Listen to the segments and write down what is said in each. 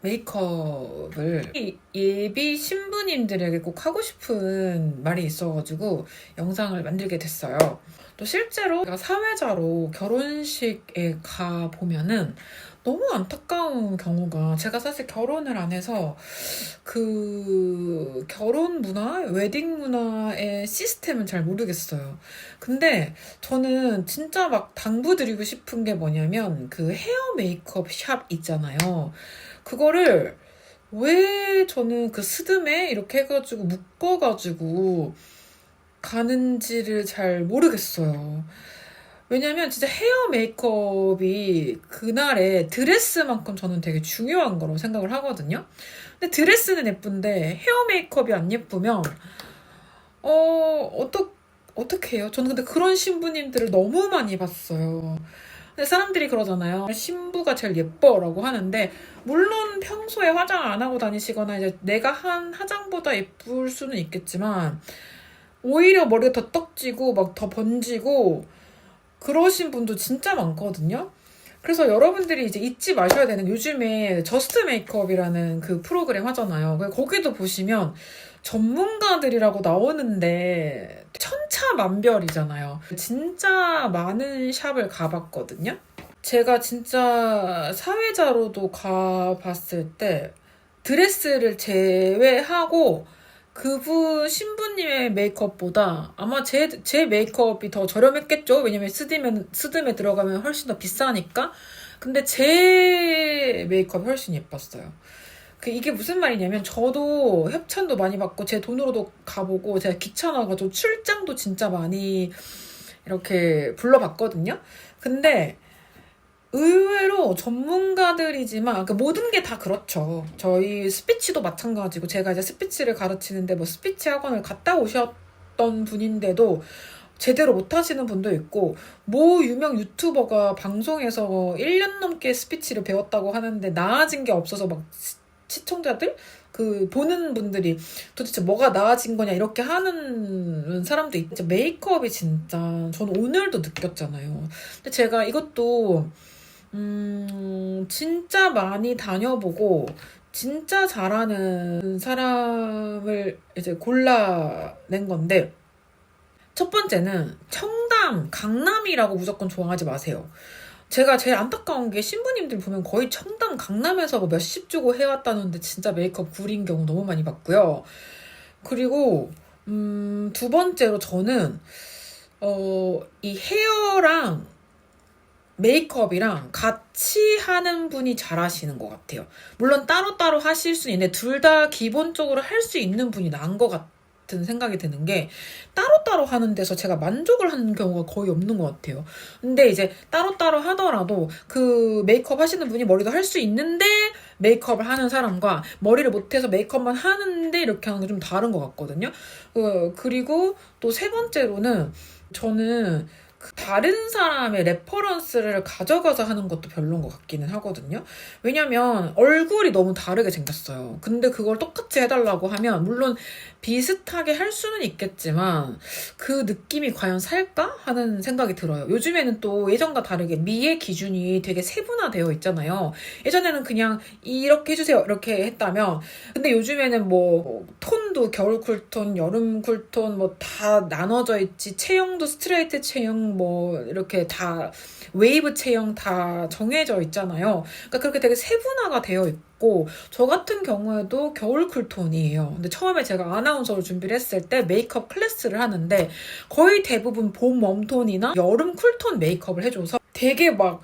메이크업을 예비 신부님들에게 꼭 하고 싶은 말이 있어가지고 영상을 만들게 됐어요. 또 실제로 제가 사회자로 결혼식에 가보면은 너무 안타까운 경우가, 제가 사실 결혼을 안 해서 그 결혼 문화, 웨딩 문화의 시스템은 잘 모르겠어요. 근데 저는 진짜 막 당부드리고 싶은 게 뭐냐면 그 헤어 메이크업 샵 있잖아요. 그거를 왜 저는 그 스드메 이렇게 해가지고 묶어가지고 가는지를 잘 모르겠어요. 왜냐면 진짜 헤어 메이크업이 그날의 드레스만큼 저는 되게 중요한 거라고 생각을 하거든요. 근데 드레스는 예쁜데 헤어 메이크업이 안 예쁘면 어떻게 해요? 저는 근데 그런 신부님들을 너무 많이 봤어요. 근데 사람들이 그러잖아요. 신부가 제일 예뻐라고 하는데, 물론 평소에 화장을 안 하고 다니시거나 이제 내가 한 화장보다 예쁠 수는 있겠지만 오히려 머리가 더 떡지고 막 더 번지고 그러신 분도 진짜 많거든요. 그래서 여러분들이 이제 잊지 마셔야 되는, 요즘에 저스트 메이크업이라는 그 프로그램 하잖아요. 거기도 보시면 전문가들이라고 나오는데 천차만별이잖아요. 진짜 많은 샵을 가봤거든요. 제가 진짜 사회자로도 가봤을 때 드레스를 제외하고 그분 신부님의 메이크업보다 아마 제 메이크업이 더 저렴했겠죠? 왜냐면 스드메 들어가면 훨씬 더 비싸니까. 근데 제 메이크업이 훨씬 예뻤어요. 이게 무슨 말이냐면, 저도 협찬도 많이 받고 제 돈으로도 가보고 제가 귀찮아가지고 출장도 진짜 많이 이렇게 불러봤거든요. 근데 의외로 전문가들이지만, 모든 게 다 그렇죠. 저희 스피치도 마찬가지고, 제가 이제 스피치를 가르치는데 뭐 스피치 학원을 갔다 오셨던 분인데도 제대로 못하시는 분도 있고, 뭐 유명 유튜버가 방송에서 1년 넘게 스피치를 배웠다고 하는데 나아진 게 없어서 막 시청자들? 보는 분들이 도대체 뭐가 나아진 거냐 이렇게 하는 사람도 있죠. 메이크업이 진짜 저는 오늘도 느꼈잖아요. 근데 제가 이것도 진짜 많이 다녀보고 진짜 잘하는 사람을 이제 골라낸 건데, 첫 번째는 청담, 강남이라고 무조건 좋아하지 마세요. 제가 제일 안타까운 게, 신부님들 보면 거의 청담, 강남에서 뭐 몇십 주고 해왔다는데 진짜 메이크업 구린 경우 너무 많이 봤고요. 그리고 두 번째로 저는 이 헤어랑 메이크업이랑 같이 하는 분이 잘하시는 것 같아요. 물론 따로따로 하실 수 있는데 둘 다 기본적으로 할 수 있는 분이 나은 것 같은 생각이 드는 게, 따로따로 하는 데서 제가 만족을 하는 경우가 거의 없는 것 같아요. 근데 이제 따로따로 하더라도 그 메이크업 하시는 분이 머리도 할 수 있는데 메이크업을 하는 사람과 머리를 못해서 메이크업만 하는데 이렇게 하는 게 좀 다른 것 같거든요. 그리고 또 세 번째로는 저는 다른 사람의 레퍼런스를 가져가서 하는 것도 별로인 것 같기는 하거든요. 왜냐면 얼굴이 너무 다르게 생겼어요. 근데 그걸 똑같이 해달라고 하면 물론 비슷하게 할 수는 있겠지만 그 느낌이 과연 살까? 하는 생각이 들어요. 요즘에는 또 예전과 다르게 미의 기준이 되게 세분화되어 있잖아요. 예전에는 그냥 이렇게 해주세요 이렇게 했다면, 근데 요즘에는 뭐 톤도 겨울 쿨톤, 여름 쿨톤 뭐 다 나눠져 있지, 체형도 스트레이트 체형 뭐 이렇게 다 웨이브 체형 다 정해져 있잖아요. 그러니까 그렇게 되게 세분화가 되어 있고, 저 같은 경우에도 겨울 쿨톤이에요. 근데 처음에 제가 아나운서를 준비를 했을 때 메이크업 클래스를 하는데 거의 대부분 봄 웜톤이나 여름 쿨톤 메이크업을 해줘서 되게 막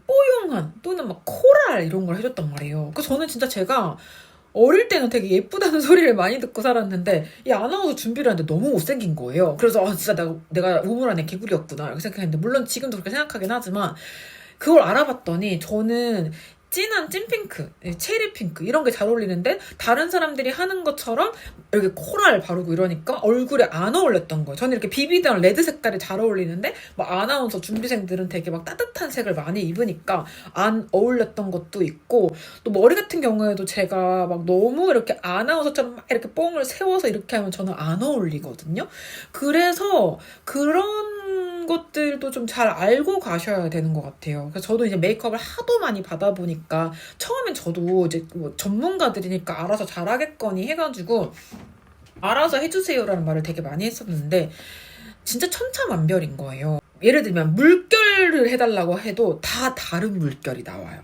뽀용한 또는 막 코랄 이런 걸 해줬단 말이에요. 저는 진짜 제가 어릴 때는 되게 예쁘다는 소리를 많이 듣고 살았는데 이 아나운서 준비를 하는데 너무 못생긴 거예요. 그래서 진짜 내가 우물 안에 개구리였구나 이렇게 생각했는데, 물론 지금도 그렇게 생각하긴 하지만 그걸 알아봤더니 저는 진한 찐핑크, 체리 핑크 이런 게 잘 어울리는데 다른 사람들이 하는 것처럼 이렇게 코랄 바르고 이러니까 얼굴에 안 어울렸던 거예요. 저는 이렇게 비비드한 레드 색깔이 잘 어울리는데 막 아나운서 준비생들은 되게 막 따뜻한 색을 많이 입으니까 안 어울렸던 것도 있고, 또 머리 같은 경우에도 제가 막 너무 이렇게 아나운서처럼 막 이렇게 뽕을 세워서 이렇게 하면 저는 안 어울리거든요. 그래서 그런 것들도 좀 잘 알고 가셔야 되는 것 같아요. 그래서 저도 이제 메이크업을 하도 많이 받아보니까 처음엔 저도 이제 뭐 전문가들이니까 알아서 잘하겠거니 해가지고 알아서 해주세요라는 말을 되게 많이 했었는데 진짜 천차만별인 거예요. 예를 들면 물결을 해달라고 해도 다 다른 물결이 나와요.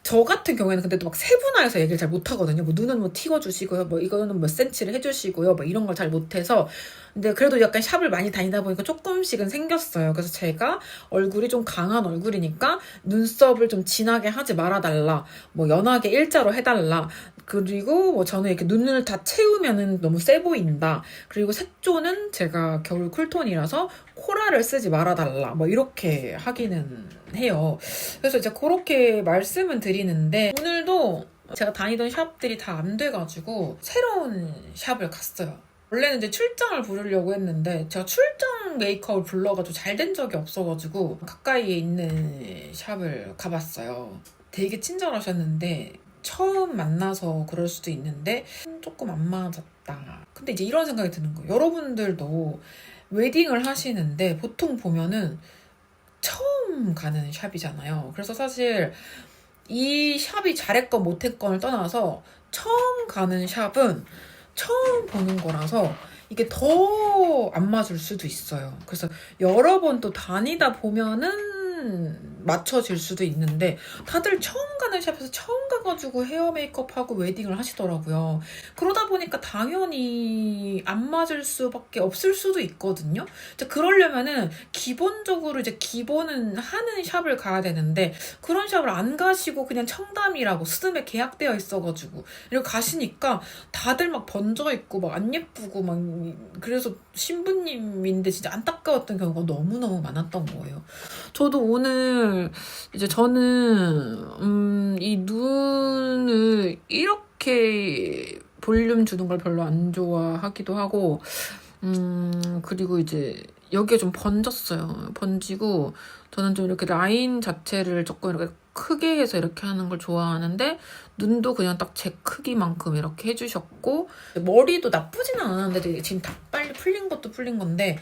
저 같은 경우에는 근데 또 막 세분화해서 얘기를 잘 못하거든요. 뭐 눈은 뭐 튀어주시고요. 뭐 이거는 몇 센치를 해주시고요. 뭐 이런 걸 잘 못해서. 근데 그래도 약간 샵을 많이 다니다 보니까 조금씩은 생겼어요. 그래서 제가 얼굴이 좀 강한 얼굴이니까 눈썹을 좀 진하게 하지 말아달라. 뭐 연하게 일자로 해달라. 그리고 뭐 저는 이렇게 눈을 다 채우면은 너무 세 보인다. 그리고 색조는 제가 겨울 쿨톤이라서 코랄을 쓰지 말아달라. 뭐 이렇게 하기는 해요. 그래서 이제 그렇게 말씀은 드리는데 오늘도 제가 다니던 샵들이 다 안 돼가지고 새로운 샵을 갔어요. 원래는 이제 출장을 부르려고 했는데 제가 출장 메이크업을 불러가지고 잘 된 적이 없어가지고 가까이에 있는 샵을 가봤어요. 되게 친절하셨는데 처음 만나서 그럴 수도 있는데 조금 안 맞았다. 근데 이제 이런 생각이 드는 거예요. 여러분들도 웨딩을 하시는데 보통 보면은 처음 가는 샵이잖아요. 그래서 사실 이 샵이 잘했건 못했건을 떠나서 처음 가는 샵은 처음 보는 거라서 이게 더 안 맞을 수도 있어요. 그래서 여러 번 또 다니다 보면은 맞춰질 수도 있는데 다들 처음 가는 샵에서 처음 가가지고 헤어 메이크업하고 웨딩을 하시더라고요. 그러다 보니까 당연히 안 맞을 수밖에 없을 수도 있거든요. 이제 그러려면은 기본적으로 이제 기본은 하는 샵을 가야 되는데 그런 샵을 안 가시고 그냥 청담이라고 스드메 계약되어 있어가지고 이렇게 가시니까 다들 막 번져 있고 막 안 예쁘고 막 그래서 신부님인데 진짜 안타까웠던 경우가 너무너무 많았던 거예요. 저도 오늘 이제 저는 이 눈을 이렇게 볼륨 주는 걸 별로 안 좋아하기도 하고 그리고 이제 여기에 좀 번졌어요. 번지고 저는 좀 이렇게 라인 자체를 조금 이렇게 크게 해서 이렇게 하는 걸 좋아하는데 눈도 그냥 딱 제 크기만큼 이렇게 해주셨고 머리도 나쁘지는 않았는데 지금 다 빨리 풀린 것도 풀린 건데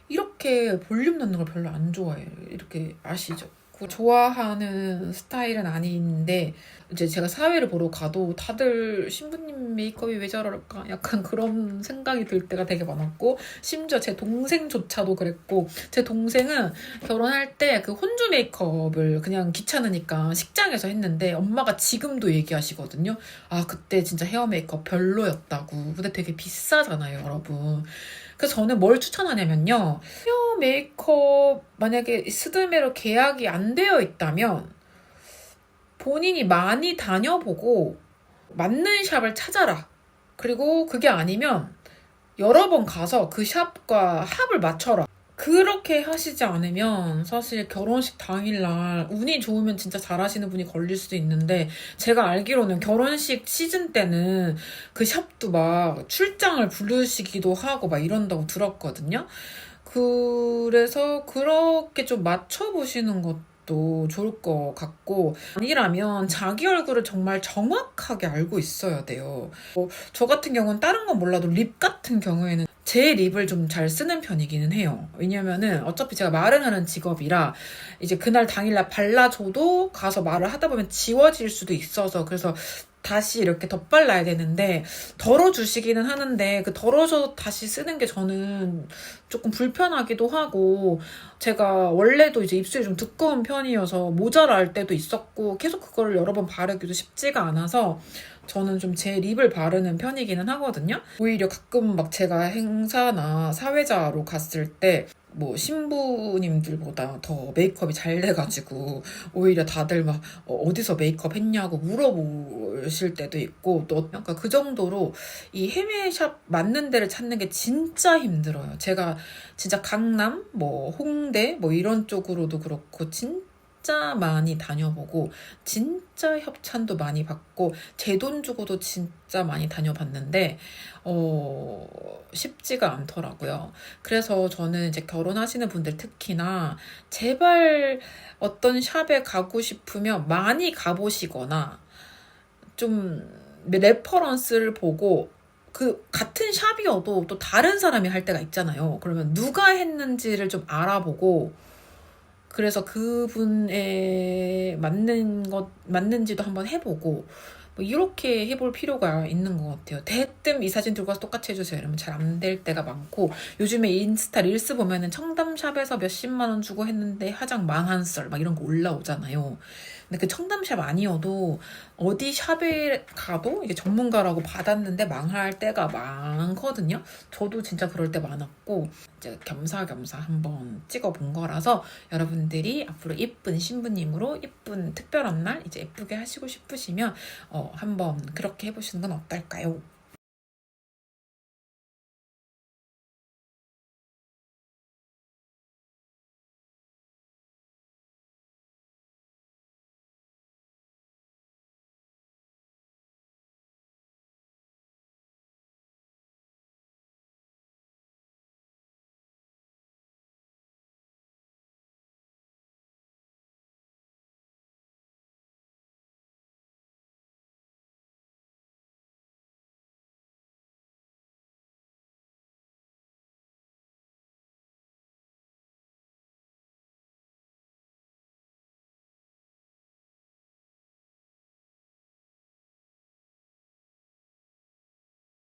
이렇게 볼륨 넣는 걸 별로 안 좋아해요. 이렇게 아시죠? 좋아하는 스타일은 아닌데 이제 제가 사회를 보러 가도 다들 신부님 메이크업이 왜 저럴까 약간 그런 생각이 들 때가 되게 많았고 심지어 제 동생조차도 그랬고 제 동생은 결혼할 때 그 혼주 메이크업을 그냥 귀찮으니까 식장에서 했는데 엄마가 지금도 얘기하시거든요. 아 그때 진짜 헤어 메이크업 별로였다고. 근데 되게 비싸잖아요 여러분. 그래서 저는 뭘 추천하냐면요. 헤어 메이크업 만약에 스드메로 계약이 안 되어 있다면 본인이 많이 다녀보고 맞는 샵을 찾아라. 그리고 그게 아니면 여러 번 가서 그 샵과 합을 맞춰라. 그렇게 하시지 않으면 사실 결혼식 당일날 운이 좋으면 진짜 잘하시는 분이 걸릴 수도 있는데 제가 알기로는 결혼식 시즌 때는 그 샵도 막 출장을 부르시기도 하고 막 이런다고 들었거든요. 그래서 그렇게 좀 맞춰보시는 것도 좋을 것 같고 아니라면 자기 얼굴을 정말 정확하게 알고 있어야 돼요. 저 같은 경우는 다른 건 몰라도 립 같은 경우에는 제 립을 좀 잘 쓰는 편이기는 해요. 왜냐면은 어차피 제가 말을 하는 직업이라 이제 그날 당일날 발라줘도 가서 말을 하다 보면 지워질 수도 있어서 그래서 다시 이렇게 덧발라야 되는데 덜어주시기는 하는데 그 덜어서 다시 쓰는 게 저는 조금 불편하기도 하고 제가 원래도 이제 입술이 좀 두꺼운 편이어서 모자랄 때도 있었고 계속 그거를 여러 번 바르기도 쉽지가 않아서 저는 좀 제 립을 바르는 편이기는 하거든요. 오히려 가끔 막 제가 행사나 사회자로 갔을 때 뭐 신부님들보다 더 메이크업이 잘 돼가지고 오히려 다들 막 어디서 메이크업 했냐고 물어보실 때도 있고 또 약간 그 정도로 이 해외샵 맞는 데를 찾는 게 진짜 힘들어요. 제가 진짜 강남, 뭐 홍대 뭐 이런 쪽으로도 그렇고 진짜 많이 다녀보고 진짜 협찬도 많이 받고 제 돈 주고도 진짜 많이 다녀봤는데 쉽지가 않더라고요. 그래서 저는 이제 결혼하시는 분들 특히나 제발 어떤 샵에 가고 싶으면 많이 가보시거나 좀 레퍼런스를 보고 그 같은 샵이어도 또 다른 사람이 할 때가 있잖아요. 그러면 누가 했는지를 좀 알아보고 그래서 그분에 맞는지도 한번 해보고 뭐 이렇게 해볼 필요가 있는 것 같아요. 대뜸 이 사진 들고 와서 똑같이 해주세요 이러면 잘 안 될 때가 많고, 요즘에 인스타 릴스 보면은 청담샵에서 몇십만 원 주고 했는데 화장 망한 썰 막 이런 거 올라오잖아요. 근데 그 청담샵 아니어도 어디 샵에 가도 이게 전문가라고 받았는데 망할 때가 많거든요. 저도 진짜 그럴 때 많았고, 이제 겸사겸사 한번 찍어본 거라서 여러분들이 앞으로 예쁜 신부님으로 예쁜 특별한 날 이제 예쁘게 하시고 싶으시면 한번 그렇게 해보시는 건 어떨까요?